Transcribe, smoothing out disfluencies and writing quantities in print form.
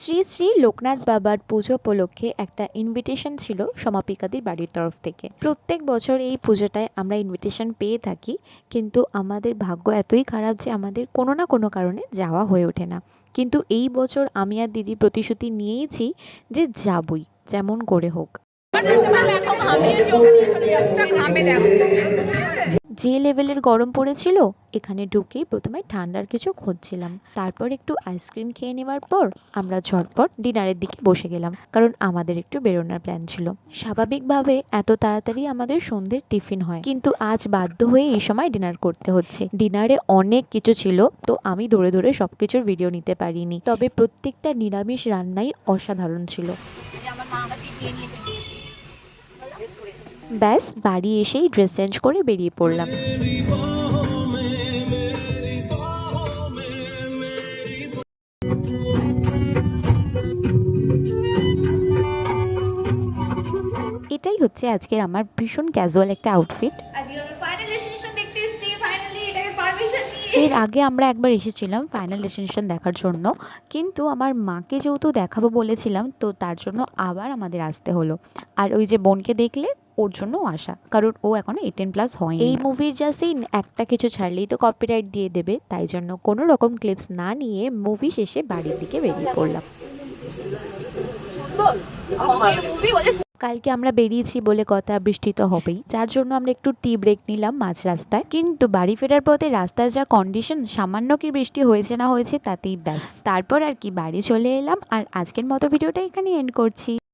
শ্রী শ্রী লোকনাথ বাবার পুজো উপলক্ষে একটা ইনভিটেশন ছিল সমাপিকাদির বাড়ির তরফ থেকে। প্রত্যেক বছর এই পুজোটায় আমরা ইনভিটেশন পেয়ে থাকি, কিন্তু আমাদের ভাগ্য এতই খারাপ যে আমাদের কোনো না কোনো কারণে যাওয়া হয়ে ওঠে না। কিন্তু এই বছর আমি আর দিদি প্রতিশ্রুতি নিয়েইছি যে যাবই, যেমন করে হোক। যে লেভেলের গরম পড়েছিল, এখানে ঢুকেই প্রথমে ঠান্ডার কিছু খুঁজছিলাম, তারপর একটু আইসক্রিম খেয়ে নেওয়ার পর আমরা ঝটপট ডিনারের দিকে বসে গেলাম, কারণ আমাদের একটু বেরোনোর প্ল্যান ছিল। স্বাভাবিকভাবে এত তাড়াতাড়ি আমাদের সন্ধ্যের টিফিন হয়, কিন্তু আজ বাধ্য হয়ে এই সময় ডিনার করতে হচ্ছে। ডিনারে অনেক কিছু ছিল, তো আমি ধরে ধরে সবকিছুর ভিডিও নিতে পারিনি, তবে প্রত্যেকটা নিরামিষ রান্নাই অসাধারণ ছিল। ব্যাস বাড়ি এসেই ড্রেস চেঞ্জ করে বেরিয়ে পড়লাম। এটাই হচ্ছে আজকের আমার ভীষণ ক্যাজুয়াল একটা আউটফিট। এর আগে আমরা একবার এসেছিলাম ফাইনাল ডেস্টিনেশন দেখার জন্য, কিন্তু আমার মাকে যেহেতু দেখাবো বলেছিলাম, তো তার জন্য আবার আমাদের আসতে হলো। আর ওই যে বোনকে দেখলে, ওর জন্য আসা, কারণ ও এখনো 18+ হয়নি। এই মুভির যা সিন, একটা কিছু ছাড়লেই তো কপিরাইট দিয়ে দেবে, তাই জন্য কোনো রকম ক্লিপস না নিয়ে মুভি শেষে বাড়ির দিকে বেরিয়ে পড়লাম। কালকে আমরা বেরিয়েছি বলে কথা, বৃষ্টি তো হবেই, যার জন্য আমরা একটু টি ব্রেক নিলাম মাঝ রাস্তায়। কিন্তু বাড়ি ফেরার পথে রাস্তার যা কন্ডিশন, সামান্য কি বৃষ্টি হয়েছে না হয়েছে তাতেই ব্যাস। তারপর আর কি বাড়ি চলে এলাম, আর আজকের মতো ভিডিওটা এখানে এন্ড করছি।